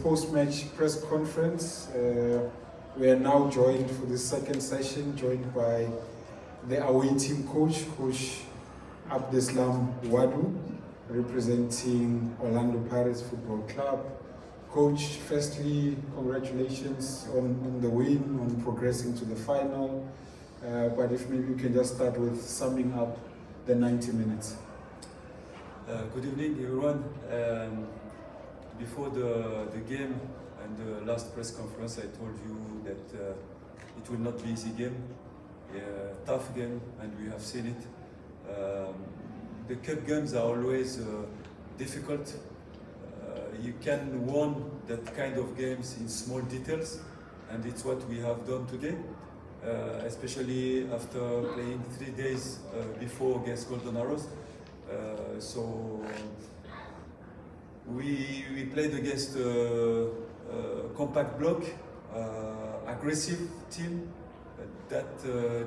post-match press conference. We are now joined for the second session, joined by the away team coach, Coach Abdeslam Ouaddou, representing Orlando Pirates Football Club. Coach, firstly, congratulations on the win, on progressing to the final. But if maybe you can just start with summing up the 90 minutes. Good evening, everyone. Before the game and the last press conference, I told you that it will not be easy game, tough game, and we have seen it. The cup games are always difficult. You can win that kind of games in small details, and it's what we have done today, especially after playing 3 days before against Golden Arrows. So we played against a compact block, aggressive team that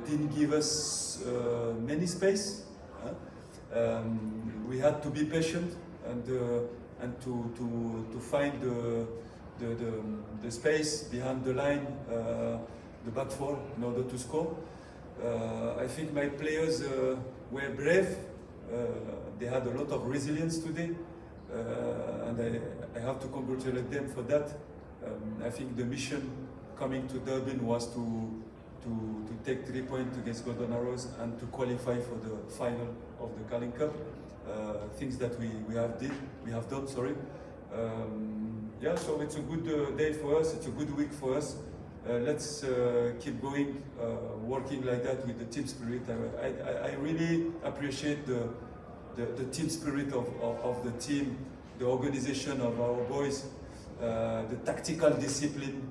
didn't give us many space. We had to be patient and to find the space behind the line, the back four, in order to score. I think my players were brave. They had a lot of resilience today, and I have to congratulate them for that. I think the mission coming to Durban was to take 3 points against Golden Arrows and to qualify for the final of the Carling Cup. Things that we have done. Yeah, so it's a good day for us. It's a good week for us. Let's keep going, working like that with the team spirit. I really appreciate the team spirit of the team, the organization of our boys, the tactical discipline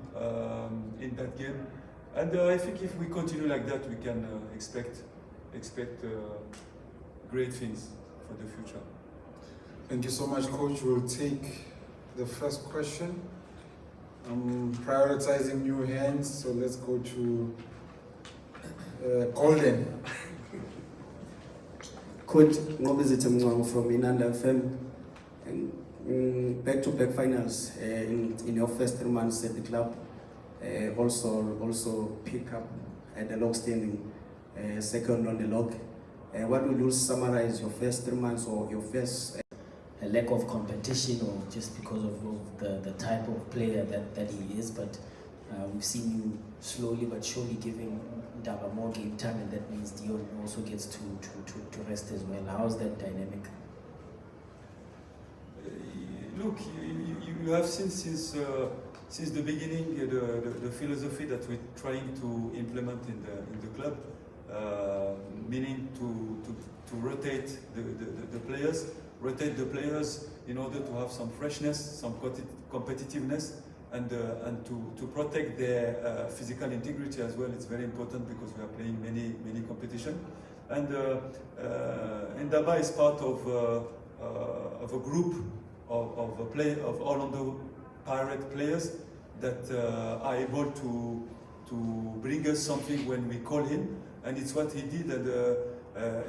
in that game. And I think if we continue like that, we can expect great things for the future. Thank you so much, Coach. We'll take the first question. I'm prioritizing new hands, so let's go to Golden. Coach Ngobizitha Mngwangu from Inanda FM, and back-to-back finals in your first 3 months at the club. Also pick up at the log standing, second on the log. What will you summarize your first 3 months or your first? A lack of competition, or just because of the type of player that he is, but we've seen him slowly but surely giving Daba more game time, and that means Dion also gets to rest as well. How's that dynamic? Look, you have seen since the beginning the philosophy that we're trying to implement in the club, meaning to rotate the players. Rotate the players in order to have some freshness, some competitiveness, and to protect their physical integrity as well. It's very important because we are playing many competition. And Ndaba is part of a group of Orlando Pirate players that are able to bring us something when we call him, and it's what he did. And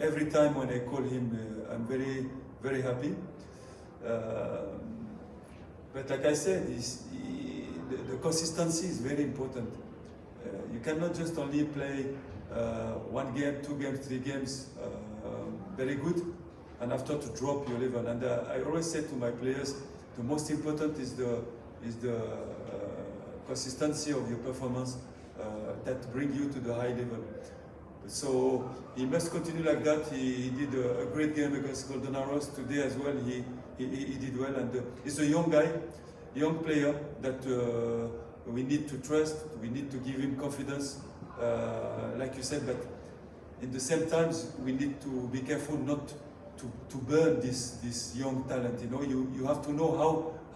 every time when I call him, I'm very happy. But like I said, the consistency is very important. You cannot just only play 1 game, 2 games, 3 games very good, and after to drop your level. And I always say to my players, the most important is the consistency of your performance that bring you to the high level. So he must continue like that. He did a great game against Golden Arrows today as well. He did well, and he's a young guy, young player that we need to trust. We need to give him confidence, like you said. But in the same times, we need to be careful not to burn this young talent. You know, you have to know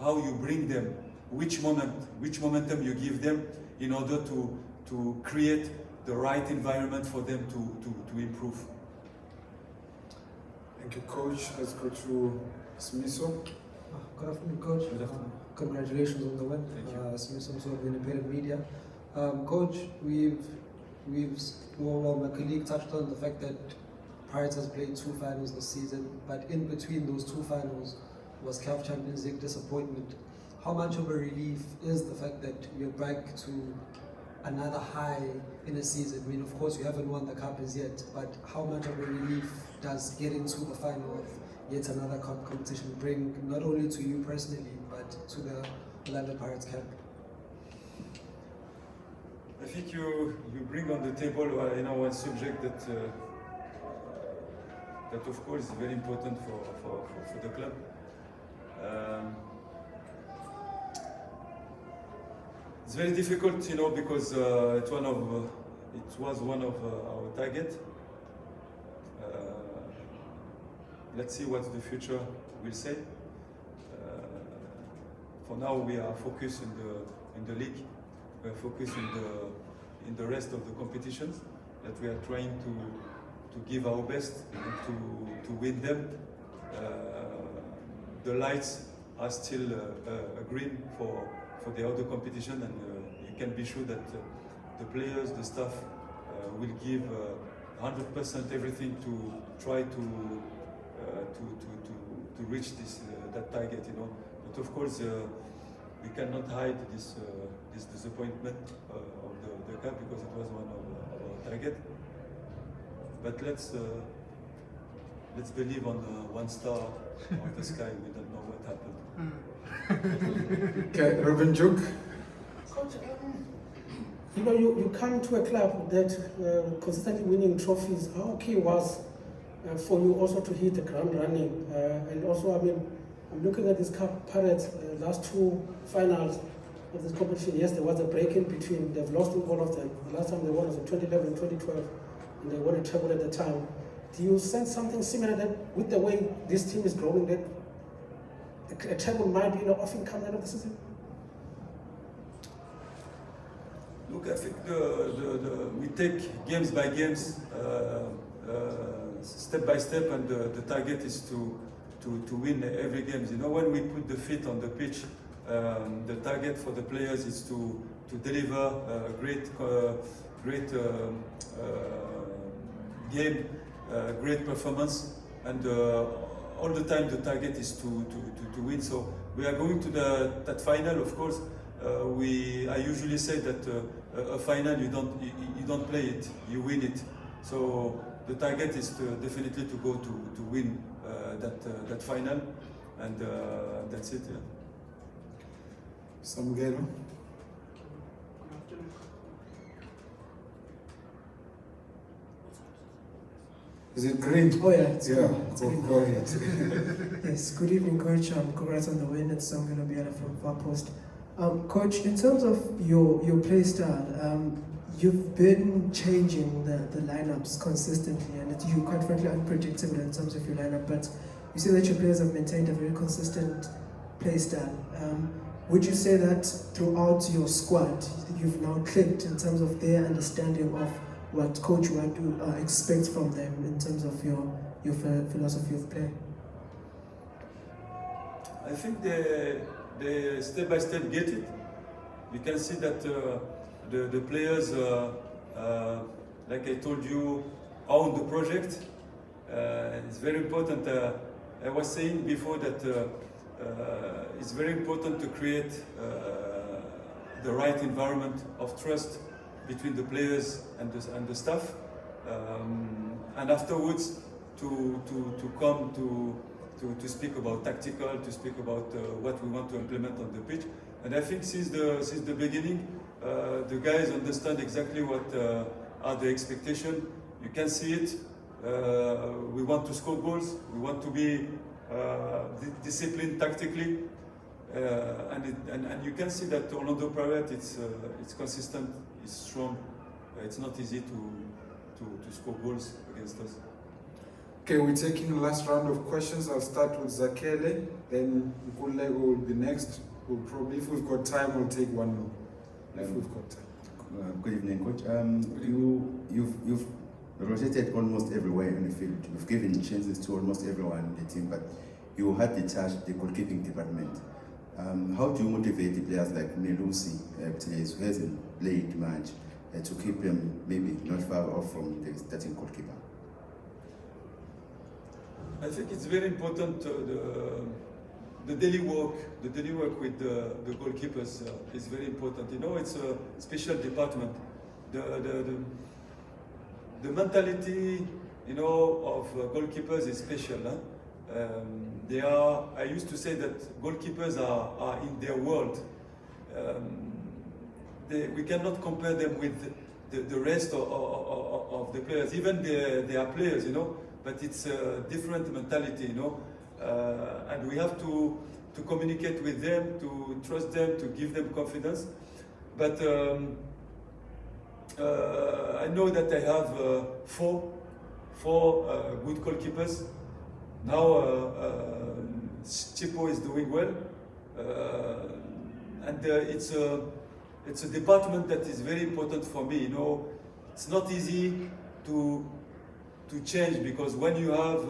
how you bring them, which momentum you give them in order to create the right environment for them to improve. Thank you, Coach. Let's go to Smiso. Good afternoon, Coach. Good afternoon. Congratulations on the win. Thank you. Smiso of Independent Media. Coach, my colleague touched on the fact that Pirates has played 2 finals this season, but in between those 2 finals was CAF Champions League disappointment. how much of a relief is the fact that you're back to another high in a season? I mean, of course, you haven't won the cup as yet, but how much of a relief does getting to the final of yet another competition bring, not only to you personally, but to the Orlando Pirates camp? I think you bring on the table one subject that of course is very important for the club. It's very difficult, because it was one of our target. Let's see what the future will say. For now, we are focused in the league. We are focused in the rest of the competitions that we are trying to give our best and to win them. The lights are still green for the other competition, and you can be sure that the players, the staff will give 100% everything to try to reach that target. But of course, we cannot hide this disappointment of the cup, because it was one of our target. But let's believe on one star on the sky. We don't know what happened. Okay, Robin Juk. Coach, you come to a club that consistently winning trophies. How okay was for you also to hit the ground running? And also, I'm looking at this Cup Pirates last two finals of this competition. Yes, there was a break in between. They've lost in all of them. The last time they won was in 2011 and 2012, and they won a treble at the time. Do you sense something similar, that with the way this team is growing, that a treble might be often come out of the season? Look, I think we take games by games, step by step, and the target is to win every game. When we put the feet on the pitch, the target for the players is to deliver a great game, great performance, and all the time the target is to win. So we are going to that final. Of course, I usually say that a final you don't play it, you win it. So the target is definitely to go to win that final, and that's it. Yeah. Samgelo. Is it green? Oh yeah, it's Yeah, green. It's green. go ahead. Yes, good evening, Coach. Congrats on the win. It's Samgelo Biala from Far Post. Coach, in terms of your play style, you've been changing the lineups consistently, and you're quite frankly unpredictable in terms of your lineup. But you say that your players have maintained a very consistent play style. Would you say that throughout your squad, you've now clicked in terms of their understanding of what Coach Ouaddou expects from them in terms of your philosophy of play? I think they step by step get it. You can see that the players, like I told you, own the project. It's very important. I was saying before that it's very important to create the right environment of trust between the players and the staff, and afterwards to come to speak about tactical, to speak about what we want to implement on the pitch. And I think since the beginning, the guys understand exactly what are the expectations. You can see it. We want to score goals. We want to be disciplined tactically, and you can see that Orlando Pirates it's consistent, it's strong. It's not easy to score goals against us. Okay, we're taking the last round of questions. I'll start with Zakele, then Nkulego will be next. We'll probably, if we've got time, we'll take one more. If we've got time. Good evening, Coach. You've rotated almost everywhere in the field. You've given chances to almost everyone in the team, but you had the goalkeeping department. How do you motivate the players like Melusi, players who hasn't played much, to keep them maybe not far off from the starting goalkeeper? I think it's very important. the daily work with the goalkeepers is very important. You know, it's a special department. The mentality, you know, of goalkeepers is special. Huh? They are. I used to say that goalkeepers are in their world. We cannot compare them with the rest of the players. Even they are players, you know, but it's a different mentality, you know. And we have to communicate with them, to trust them, to give them confidence. But I know that I have four good goalkeepers. Now Chipo is doing well, and it's a department that is very important for me. You know, it's not easy to change, because when you have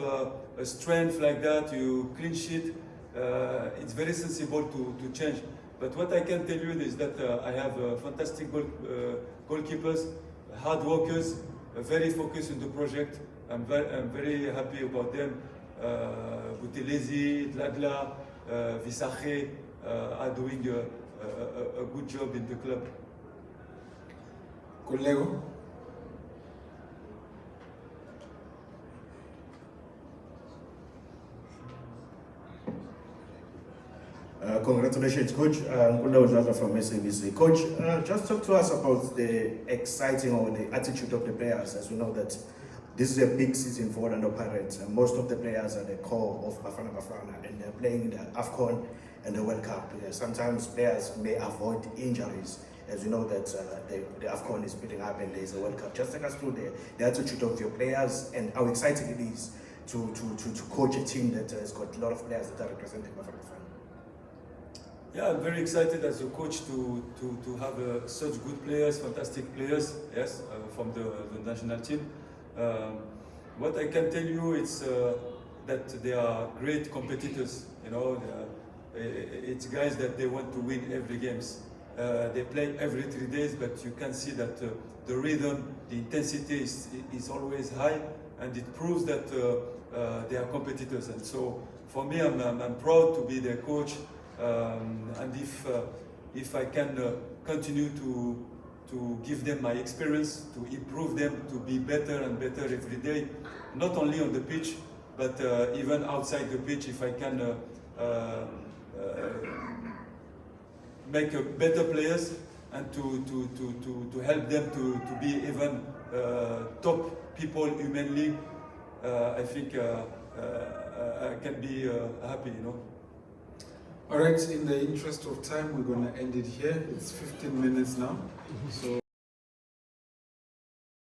a strength like that, you clean sheet, it's very sensible to change. But what I can tell you is that I have fantastic goalkeepers, hard workers, very focused on the project. I'm very happy about them. Boutelezi, Dlagla, Visache are doing a good job in the club. Kolego? Congratulations, Coach. Nkunda Ouaddou from SABC. Coach, just talk to us about the exciting or the attitude of the players, as we know that this is a big season for Orlando Pirates. And most of the players are the core of Bafana Bafana, and they're playing in the AFCON and the World Cup. Sometimes players may avoid injuries, as we know that the AFCON is building up and there's a World Cup. Just take us through the attitude of your players and how exciting it is to coach a team that has got a lot of players that are representing Bafana Bafana. Yeah, I'm very excited as a coach to have such good players, fantastic players, yes, from the national team. What I can tell you is that they are great competitors. You know, it's guys that they want to win every games. They play every 3 days, but you can see that the rhythm, the intensity is always high, and it proves that they are competitors. And so, for me, I'm proud to be their coach. And if I can continue to give them my experience, to improve them, to be better and better every day, not only on the pitch, but even outside the pitch, if I can make better players and to help them to be even top people humanly, I think I can be happy, you know. All right, in the interest of time, we're going to end it here. It's 15 minutes now. So.